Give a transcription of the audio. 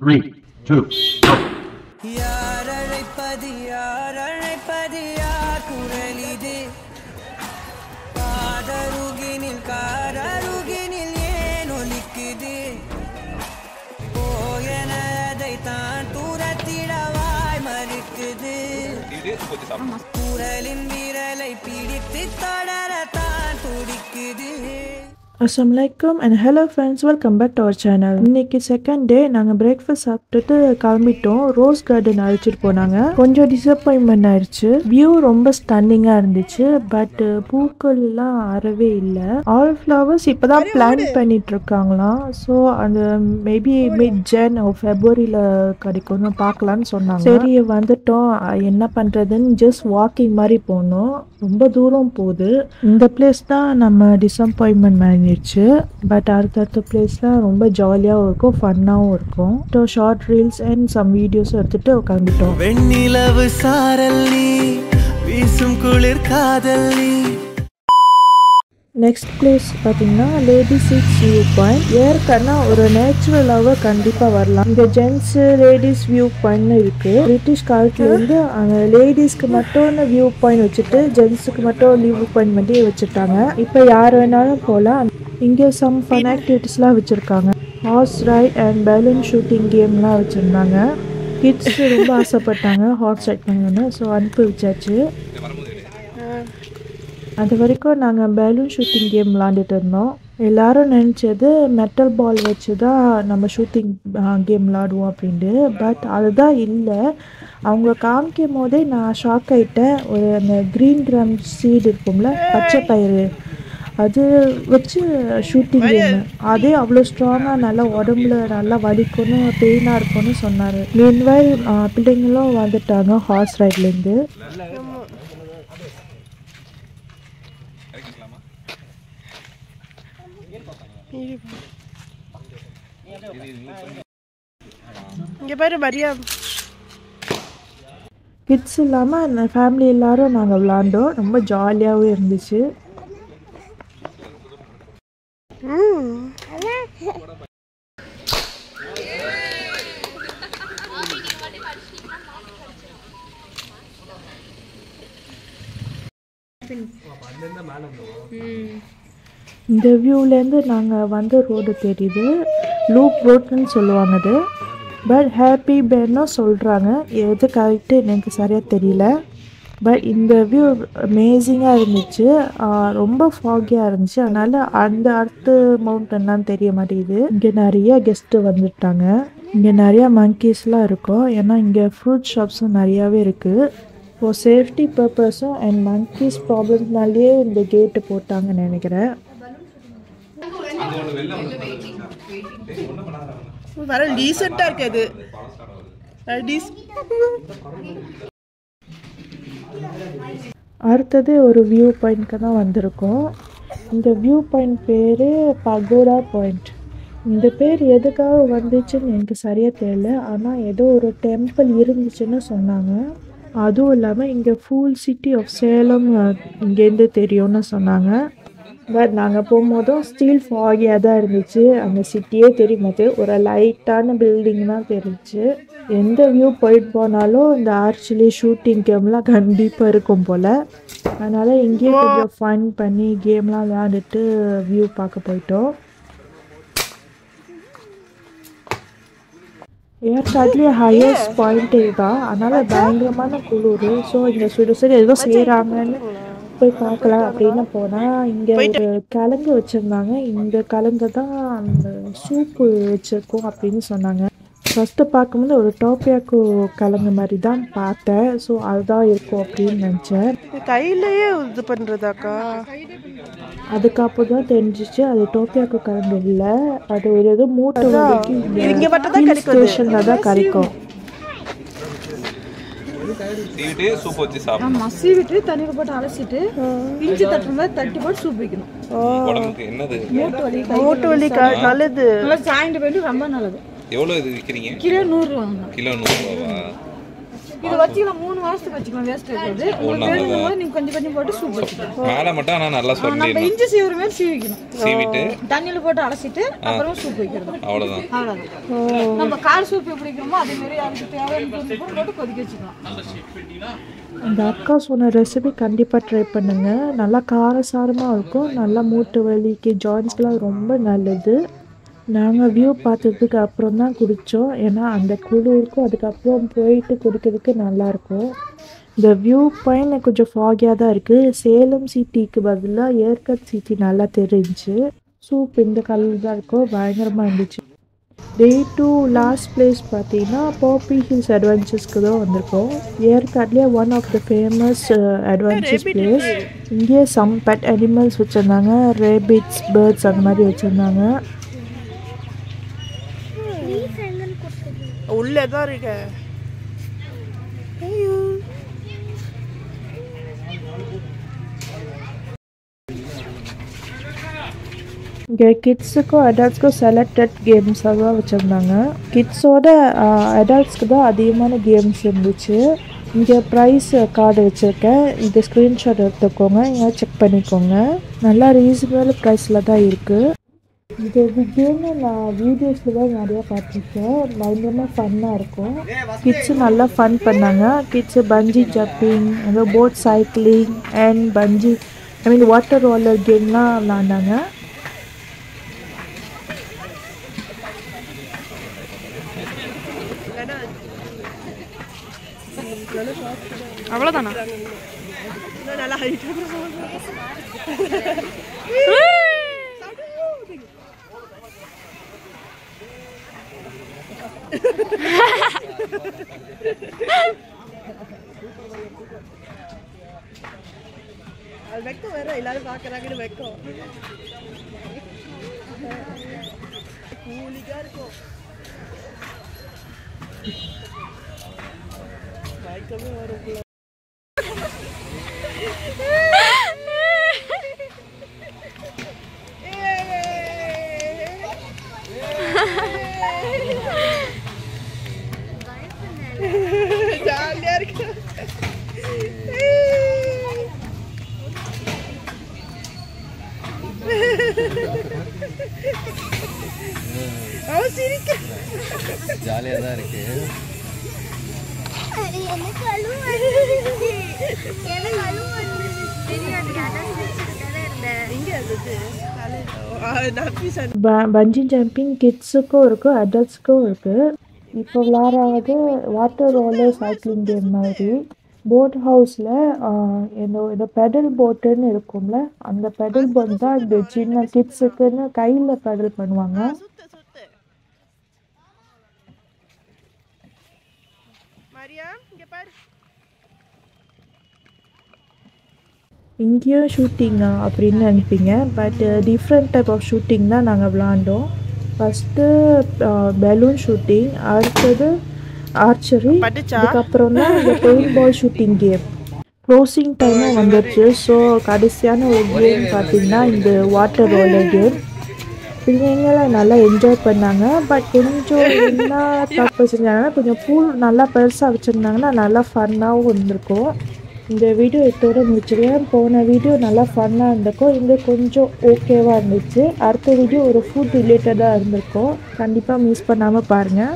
3, 2, go. யார் அழைப்பது யார் குரலிது காதருகினில் ஏன் ஒலிக்குது போயனதை தான் தூரத்திடவாய் மறுக்குது குரலின் விரலை பிடித்து தொடரத்தான் துடிக்குது. Assalamualaikum and hello friends, welcome back to our channel. இன்னைக்கு செகண்ட் டே நாங்கள் பிரேக்ஃபாஸ்ட் சாப்பிட்டுட்டு கிளம்பிட்டோம். ரோஸ் கார்டன் அழைச்சிட்டு போனாங்க. கொஞ்சம் டிசப்பாயின்மெண்ட் ஆயிடுச்சு. வியூ ரொம்ப ஸ்டன்னிங்காக இருந்துச்சு, பட் பூக்கள் எல்லாம் அறவே இல்லை. ஆல் ஃப்ளவர்ஸ் இப்போதான் பிளான் பண்ணிட்டு இருக்காங்களாம். ஸோ அந்த மேபி மிட்-ஜன் ஃபெப்ரவரியில் கிடைக்கும்னு பார்க்கலான்னு சொன்னாங்க. சரி வந்துட்டோம், என்ன பண்ணுறதுன்னு ஜஸ்ட் வாக்கிங் மாதிரி போனோம். ரொம்ப தூரம் போகுது. இந்த பிளேஸ் தான் நம்ம டிசப்பாயின்மெண்ட் பண்ணிடுச்சு. பட் அடுத்தடுத்த பிளேஸ்லாம் ரொம்ப ஜாலியாகவும் இருக்கும், ஃபன்னாகவும் இருக்கும். Short reels and some videos எடுத்துட்டு உட்காந்துட்டோம். வெண்ணிலவு சாரல்லி வீசும் குளிர் காதல்லி. நெக்ஸ்ட் பிளேஸ் பார்த்தீங்கன்னா லேடி சிக்ஸ் வியூ பாயிண்ட். ஏற்கனவே ஒரு நேச்சுரலாக கண்டிப்பாக வரலாம். இங்கே ஜென்ஸு லேடிஸ் வியூ பாயிண்ட்னு இருக்குது. பிரிட்டிஷ் காலத்துலேருந்து அந்த லேடிஸ்க்கு மட்டும் வியூ பாயிண்ட் வச்சுட்டு ஜென்ஸுக்கு மட்டும் வியூ பாயிண்ட் மட்டும் வச்சுட்டாங்க. இப்போ யார் வேணாலும் போகலாம். இங்கே சம் ஃபன் ஆக்டிவிட்டிஸ்லாம் வச்சுருக்காங்க. Horse ride and balloon shooting கேம்லாம் வச்சுருந்தாங்க. கிட்ஸ் ரொம்ப ஆசைப்பட்டாங்க ஹார்ஸ் ரைட் பண்ணணும்னு, ஸோ அனுப்பி வச்சாச்சு. அது வரைக்கும் நாங்கள் பலூன் ஷூட்டிங் கேம் விளாண்டுட்டு இருந்தோம். எல்லோரும் நினச்சது மெட்டல் பால் வச்சு தான் நம்ம ஷூட்டிங் கேம் விளாடுவோம் அப்படின்ட்டு. பட் அதுதான் இல்லை. அவங்க காமிக்கும் போதே நான் ஷாக் ஆகிட்டேன். ஒரு அந்த க்ரீன் கிராம் சீடு இருக்கும்ல, பச்சை பயிறு, அது வச்சு ஷூட்டிங் கேமு. அதே அவ்வளோ ஸ்ட்ராங்காக நல்லா உடம்புல நல்லா வலிக்கணும், பெயினாக இருக்கும்னு சொன்னார். மீன்வைல் பிள்ளைங்களும் வந்துட்டாங்க ஹார்ஸ் ரைட்லேருந்து. இங்கே பாரு மரியா. கிட்ஸ் இல்லாமல் ஃபேமிலி எல்லாரும் நாங்கள் விளாண்டோம். ரொம்ப ஜாலியாகவும் இருந்துச்சு. இந்த வியூலேருந்து நாங்கள் வந்த ரோடு தெரியுது. லூப் ரோடுன்னு சொல்லுவாங்க அது. பட் ஹாப்பி பேர்னும் சொல்கிறாங்க. எது கரெக்டு எனக்கு சரியாக தெரியல. பட் இந்த வியூ அமேசிங்காக இருந்துச்சு. ரொம்ப ஃபாகியாக இருந்துச்சு. அதனால் அந்த அடுத்த மவுண்டன்லாம் தெரிய மாட்டேங்குது. இங்கே நிறைய கெஸ்ட்டு வந்துட்டாங்க. இங்கே நிறையா மங்கீஸ்லாம் இருக்கும். ஏன்னா இங்கே ஃப்ரூட் ஷாப்ஸும் நிறையாவே இருக்குது. ஃபார் சேஃப்டி பர்பஸும் அண்ட் மங்கீஸ் ப்ராப்ளம்னாலேயே இந்த கேட்டு போட்டாங்கன்னு நினைக்கிறேன். வர டீசெண்டாக இருக்குது. அடுத்தது ஒரு வியூ பாயிண்ட்க்கு தான் வந்திருக்கோம். இந்த வியூ பாயிண்ட் பேர் பகோடா பாயிண்ட். இந்த பேர் எதுக்காக வந்துச்சுன்னு எனக்கு சரியாக தெரியல. ஆனால் ஏதோ ஒரு டெம்பிள் இருந்துச்சுன்னு சொன்னாங்க. அதுவும் இல்லாமல் இங்கே ஃபுல் சிட்டி ஆஃப் சேலம் இங்கேருந்து தெரியும்னு சொன்னாங்க. பட் நாங்கள் போகும்போதும் ஸ்டீல் ஃபாகியாக தான் இருந்துச்சு. அந்த சிட்டியே தெரியும்போது ஒரு லைட்டான பில்டிங் தான் தெரிஞ்சிச்சு. எந்த வியூ போயிட்டு போனாலும் இந்த ஆர்ச்சிலி ஷூட்டிங் கேம்லாம் கண்டிப்பாக இருக்கும் போல். அதனால் இங்கேயே கொஞ்சம் ஃபன் பண்ணி கேம்லாம் விளையாண்டுட்டு வியூ பார்க்க போயிட்டோம். ஏற்காட்லேயே ஹையஸ்ட் பாயிண்ட்டு தான். அதனால் பயங்கரமான குளிர். ஸோ இங்கே சுடு ஏதோ செய்கிறாங்கன்னு போய் பார்க்கலாம் அப்படின்னு போனால் இங்கே ஒரு கிழங்கு வச்சுருந்தாங்க. இந்த கிழங்கு தான் அந்த சூப்பு வச்சுருக்கோம் அப்படின்னு சொன்னாங்க. ஃபஸ்ட்டு பார்க்கும்போது ஒரு டோப்பியாக்கு கிழங்கு மாதிரி தான் பார்த்தேன். ஸோ அதுதான் இருக்கும் அப்படின்னு நினச்சேன். கையிலேயே இது பண்ணுறதாக்கா? அதுக்கப்புறம் தான் தெரிஞ்சிச்சு அது டோப்பியாக்கு கிழங்கு இல்லை. அது ஒரு இது மூட்டை இங்கே மட்டும் தான் கிடைக்கும், ஸ்டேஷனில் தான் கிடைக்கும். மசிவிட்டு தண்ணியில் போட்டு அலசிட்டு இஞ்சி தட்டுற மாதிரி தட்டி போட்டு சூப் வைக்கணும். மூட்டு வலி நல்லது. நல்லா சாய்ந்து போயிட்டு ரொம்ப நல்லது. எவ்வளோ இது விற்கிறீங்க? கிலோ 100 ரூபா. கிலோ 100 ரூபாவா? இது வச்சுக்கலாம் 3 மாசத்துக்கு வச்சுக்கலாம் வேஸ்ட் ஆகாது உங்களுக்கு வேணும்னா போது நீங்க கொஞ்சம் கொஞ்சம் போட்டு சூப் வச்சுக்கலாம் மேல மட்டும் ஆனா நல்லா நம்ம சொல்லிடணும் இஞ்சி சீவுற மாதிரி சீவிக்கணும் சீவிட்டு தண்ணியில போட்டு அலசிட்டு அப்புறம் சூப் வைக்கிறது அவ்வளவுதான் அவ்வளவுதான் நம்ம கார சூப் எப்படி வைக்கிறோமோ அதே மாதிரி அதுக்கு தேவையான பொருள் போட்டு கொதிக்க வச்சுக்கலாம் அந்த அக்கா சொன்ன ரெசிபி கண்டிப்பாக ட்ரை பண்ணுங்க. நல்லா காரசாரமாக இருக்கும். நல்லா மூட்டு வலிக்கு ஜாயின்ஸ்க்கெலாம் ரொம்ப நல்லது. நாங்கள் வியூ பார்த்ததுக்கு அப்புறம் தான் குடித்தோம். ஏன்னா அந்த குளிருக்கும் அதுக்கப்புறம் போயிட்டு குடிக்கிறதுக்கு நல்லாயிருக்கும். இந்த வியூ பாயிண்ட் கொஞ்சம் ஃபாகியாக தான் இருக்குது. சேலம் சிட்டிக்கு பதிலாக ஏற்காடு சிட்டி நல்லா தெரிஞ்சு. சூப் இந்த கலர் தான் இருக்கும். பயங்கரமாக இருந்துச்சு. டே 2 லாஸ்ட் பிளேஸ் பார்த்தீங்கன்னா பாப்பி ஹில்ஸ் அட்வென்ச்சர்ஸ்க்கு தான் வந்திருக்கோம். ஏற்காட்லேயே one of the famous adventures place. இங்கேயே சம் பெட் அனிமல்ஸ் வச்சுருந்தாங்க. ரேபிட்ஸ், பேர்ட்ஸ் அந்த மாதிரி வச்சுருந்தாங்க. உள்ளதான் இருக்க. இங்கே கிட்ஸுக்கும் அடல்ட்ஸ்க்கும் செலக்டட் கேம்ஸாக தான் வச்சுருந்தாங்க. கிட்ஸோட அடல்ட்ஸ்க்கு தான் அதிகமான கேம்ஸ் இருந்துச்சு. இங்கே ப்ரைஸ் கார்டு வச்சுருக்கேன். இந்த ஸ்க்ரீன்ஷாட் எடுத்துக்கோங்க. இங்கே செக் பண்ணிக்கோங்க. நல்லா ரீசனபிள் ப்ரைஸில் தான் இருக்குது. இது கேமு நான் வீடியோஸில் தான் நிறையா பார்த்துருக்கேன். பயங்கரமாக ஃபன்னாக இருக்கும். கிட்ஸு நல்லா ஃபன் பண்ணாங்க. கிட்ஸு பஞ்சி ஜம்பிங், அந்த boat cycling and water roller கேம்லாம் விளாண்டாங்க. அவ்வளவுதானா நல்லா வெக்கம் வேற எல்லாரும் பாக்குறாங்கன்னு வெக்கம் கூலிக்கா இருக்கும். பயக்கமே வரும். ஜாலியா இருக்கு. ஜாலியா தான் இருக்கு. பஞ்சி ஜம்பிங் கிட்ஸுக்கும் இருக்குது, அடல்ட்ஸுக்கும் இருக்குது. இப்போ விளாட்றது வாட்டர் ரோலர் சைக்கிளிங் கேம் மாதிரி. போட் ஹவுஸில் இந்த பெடல் போட்டுன்னு இருக்கும்ல, அந்த பெடல் போட் தான் இந்த சின்ன கிட்ஸுக்குன்னு கையில் பெடல் பண்ணுவாங்க. இங்கேயும் ஷூட்டிங்கா அப்படின்னு நினைப்பீங்க. But different type of shooting தான் நாங்கள் விளாண்டோம். ஃபஸ்ட்டு பெலூன் ஷூட்டிங், அடுத்தது ஆர்ச்சரி, அதுக்கப்புறம் தான் இந்த paint ball shooting game. Closing டைமும் வந்துடுச்சு. ஸோ கடைசியான ஒரு கேம் பார்த்திங்கன்னா இந்த வாட்டர் ரோலர் கேம். பிள்ளைங்களை நல்லா என்ஜாய் பண்ணாங்க. பட் கொஞ்சம் என்ன தப்பு செஞ்சாங்கன்னா, கொஞ்சம் பூல் நல்லா பெருசாக வச்சுருந்தாங்கன்னா நல்லா ஃபன்னாகவும் இருந்திருக்கும். இந்த வீடியோ இதோட முடிச்சிருக்கேன். போன வீடியோ நல்லா ஃபன்னாக இருந்திருக்கும். இந்த கொஞ்சம் ஓகேவாக இருந்துச்சு. அடுத்த வீடியோ ஒரு ஃபுட் ரிலேட்டடாக இருந்திருக்கும். கண்டிப்பாக மிஸ் பண்ணாமல் பாருங்கள்.